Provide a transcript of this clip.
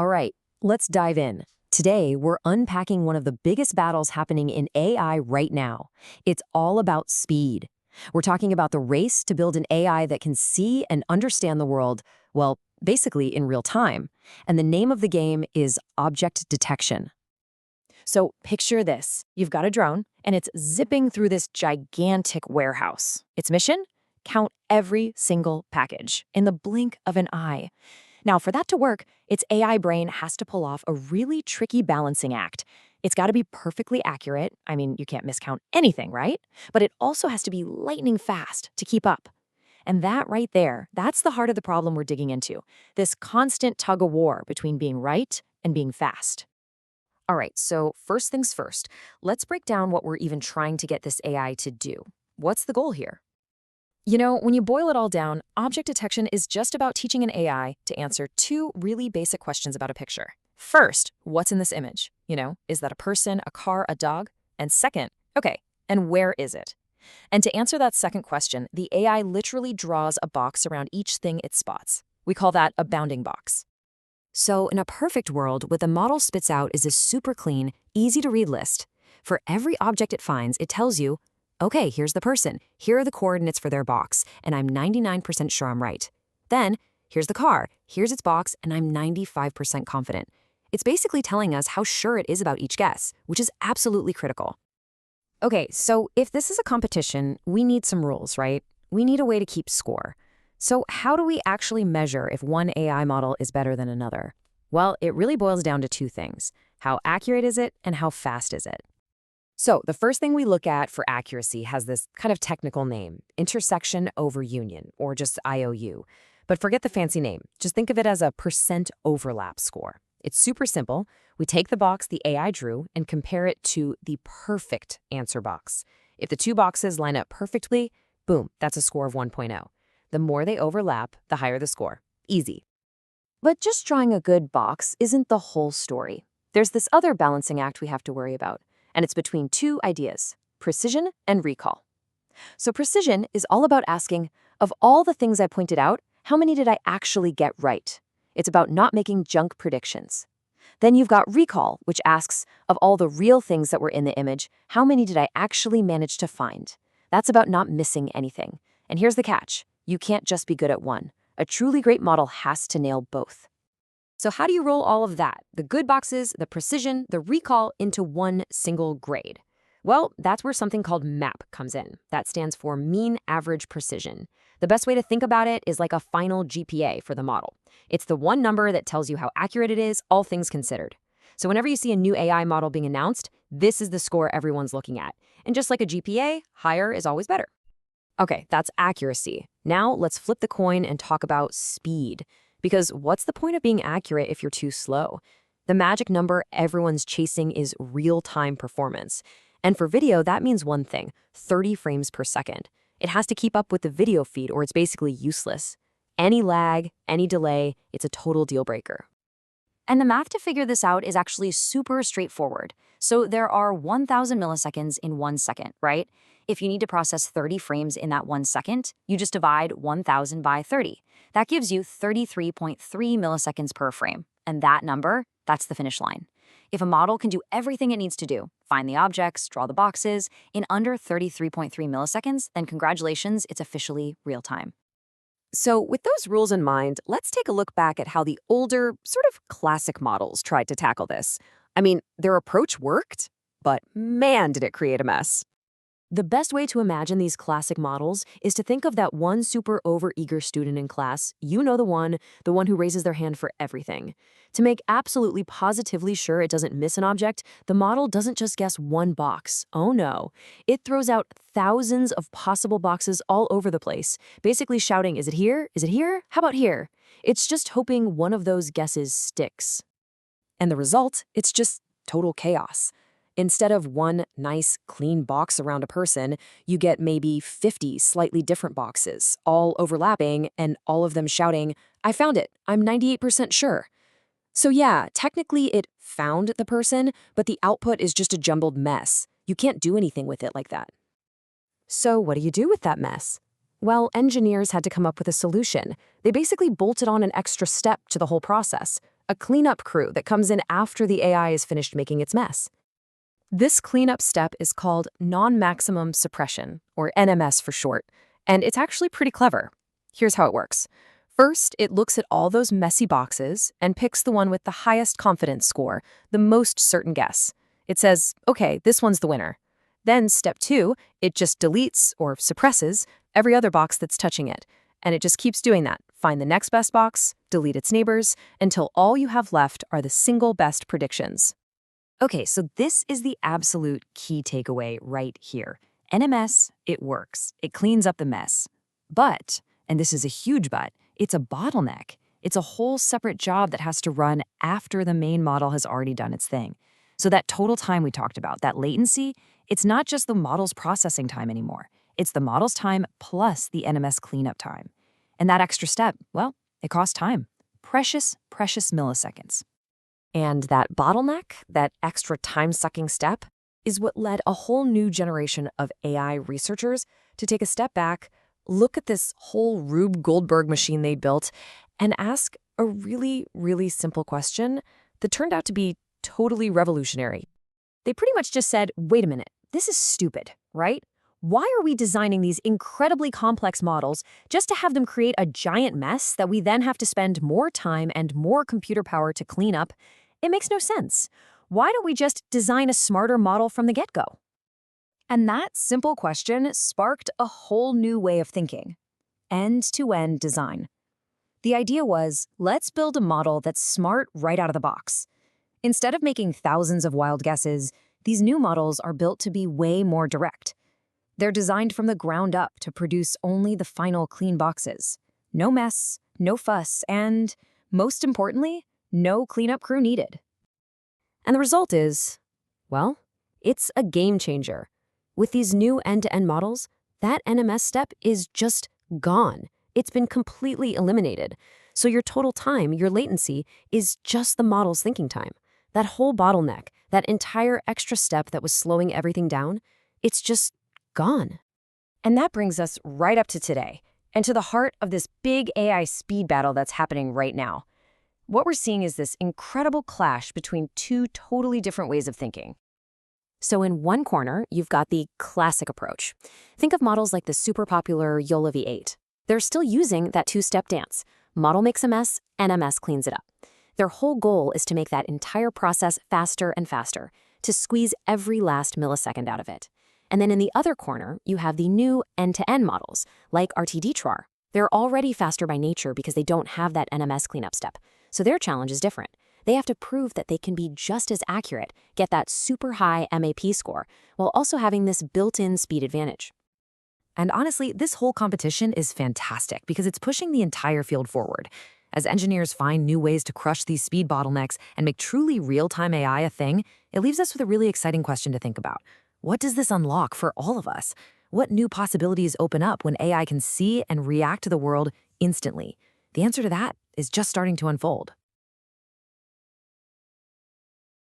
All right, let's dive in. Today, we're unpacking one of the biggest battles happening in AI right now. It's all about speed. We're talking about the race to build an AI that can see and understand the world, well, basically in real time. And the name of the game is object detection. So picture this. You've got a drone, and it's zipping through this gigantic warehouse. Its mission? Count every single package in the blink of an eye. Now, for that to work, its AI brain has to pull off a really tricky balancing act. It's got to be perfectly accurate. I mean, you can't miscount anything, right? But it also has to be lightning fast to keep up. And that right there, that's the heart of the problem we're digging into. This constant tug of war between being right and being fast. All right, so first things first, let's break down what we're even trying to get this AI to do. What's the goal here? You know, when you boil it all down, object detection is just about teaching an AI to answer two really basic questions about a picture. First, what's in this image? You know, is that a person, a car, a dog? And second, okay, and where is it? And to answer that second question, the AI literally draws a box around each thing it spots. We call that a bounding box. So in a perfect world, what the model spits out is a super clean, easy-to-read list. For every object it finds, it tells you, okay, here's the person, here are the coordinates for their box, and I'm 99% sure I'm right. Then, here's the car, here's its box, and I'm 95% confident. It's basically telling us how sure it is about each guess, which is absolutely critical. Okay, so if this is a competition, we need some rules, right? We need a way to keep score. So how do we actually measure if one AI model is better than another? Well, it really boils down to two things. How accurate is it, and how fast is it? So the first thing we look at for accuracy has this kind of technical name, intersection over union, or just IOU. But forget the fancy name. Just think of it as a percent overlap score. It's super simple. We take the box the AI drew and compare it to the perfect answer box. If the two boxes line up perfectly, boom, that's a score of 1.0. The more they overlap, the higher the score. Easy. But just drawing a good box isn't the whole story. There's this other balancing act we have to worry about. And it's between two ideas, precision and recall. So precision is all about asking, of all the things I pointed out, how many did I actually get right? It's about not making junk predictions. Then you've got recall, which asks, of all the real things that were in the image, how many did I actually manage to find? That's about not missing anything. And here's the catch. You can't just be good at one. A truly great model has to nail both. So how do you roll all of that, the good boxes, the precision, the recall, into one single grade? Well, that's where something called MAP comes in. That stands for mean average precision. The best way to think about it is like a final GPA for the model. It's the one number that tells you how accurate it is, all things considered. So whenever you see a new AI model being announced, this is the score everyone's looking at. And just like a GPA, higher is always better. Okay, that's accuracy. Now let's flip the coin and talk about speed. Because what's the point of being accurate if you're too slow? The magic number everyone's chasing is real-time performance. And for video, that means one thing, 30 frames per second. It has to keep up with the video feed or it's basically useless. Any lag, any delay, it's a total deal breaker. And the math to figure this out is actually super straightforward. So there are 1,000 milliseconds in 1 second, right? If you need to process 30 frames in that 1 second, you just divide 1,000 by 30. That gives you 33.3 milliseconds per frame. And that number, that's the finish line. If a model can do everything it needs to do, find the objects, draw the boxes, in under 33.3 milliseconds, then congratulations, it's officially real time. So with those rules in mind, let's take a look back at how the older, sort of classic models tried to tackle this. I mean, their approach worked, but man, did it create a mess. The best way to imagine these classic models is to think of that one super overeager student in class, you know the one who raises their hand for everything. To make absolutely positively sure it doesn't miss an object, the model doesn't just guess one box. Oh no. It throws out thousands of possible boxes all over the place, basically shouting, is it here? Is it here? How about here? It's just hoping one of those guesses sticks. And the result, it's just total chaos. Instead of one nice, clean box around a person, you get maybe 50 slightly different boxes, all overlapping and all of them shouting, I found it, I'm 98% sure. So yeah, technically it found the person, but the output is just a jumbled mess. You can't do anything with it like that. So what do you do with that mess? Well, engineers had to come up with a solution. They basically bolted on an extra step to the whole process, a cleanup crew that comes in after the AI is finished making its mess. This cleanup step is called Non-Maximum Suppression, or NMS for short, and it's actually pretty clever. Here's how it works. First, it looks at all those messy boxes and picks the one with the highest confidence score, the most certain guess. It says, okay, this one's the winner. Then step 2, it just deletes or suppresses every other box that's touching it. And it just keeps doing that. Find the next best box, delete its neighbors, until all you have left are the single best predictions. Okay, so this is the absolute key takeaway right here. NMS, it works. It cleans up the mess. But, and this is a huge but, it's a bottleneck. It's a whole separate job that has to run after the main model has already done its thing. So that total time we talked about, that latency, it's not just the model's processing time anymore. It's the model's time plus the NMS cleanup time. And that extra step, well, it costs time. Precious, precious milliseconds. And that bottleneck, that extra time-sucking step, is what led a whole new generation of AI researchers to take a step back, look at this whole Rube Goldberg machine they built, and ask a really, really simple question that turned out to be totally revolutionary. They pretty much just said, wait a minute, this is stupid, right? Why are we designing these incredibly complex models just to have them create a giant mess that we then have to spend more time and more computer power to clean up? It makes no sense. Why don't we just design a smarter model from the get-go? And that simple question sparked a whole new way of thinking. End-to-end design. The idea was, let's build a model that's smart right out of the box. Instead of making thousands of wild guesses, these new models are built to be way more direct. They're designed from the ground up to produce only the final clean boxes. No mess, no fuss, and, most importantly, no cleanup crew needed. And the result is, well, it's a game changer. With these new end-to-end models, that NMS step is just gone. It's been completely eliminated. So your total time, your latency, is just the model's thinking time. That whole bottleneck, that entire extra step that was slowing everything down, it's just gone. And that brings us right up to today, and to the heart of this big AI speed battle that's happening right now. What we're seeing is this incredible clash between two totally different ways of thinking. So in one corner, you've got the classic approach. Think of models like the super popular YOLO-v8. They're still using that two-step dance. Model makes a mess, NMS cleans it up. Their whole goal is to make that entire process faster and faster, to squeeze every last millisecond out of it. And then in the other corner, you have the new end-to-end models, like RTD-TRAR. They're already faster by nature because they don't have that NMS cleanup step. So their challenge is different. They have to prove that they can be just as accurate, get that super high MAP score, while also having this built-in speed advantage. And honestly, this whole competition is fantastic because it's pushing the entire field forward. As engineers find new ways to crush these speed bottlenecks and make truly real-time AI a thing, it leaves us with a really exciting question to think about. What does this unlock for all of us? What new possibilities open up when AI can see and react to the world instantly? The answer to that is just starting to unfold.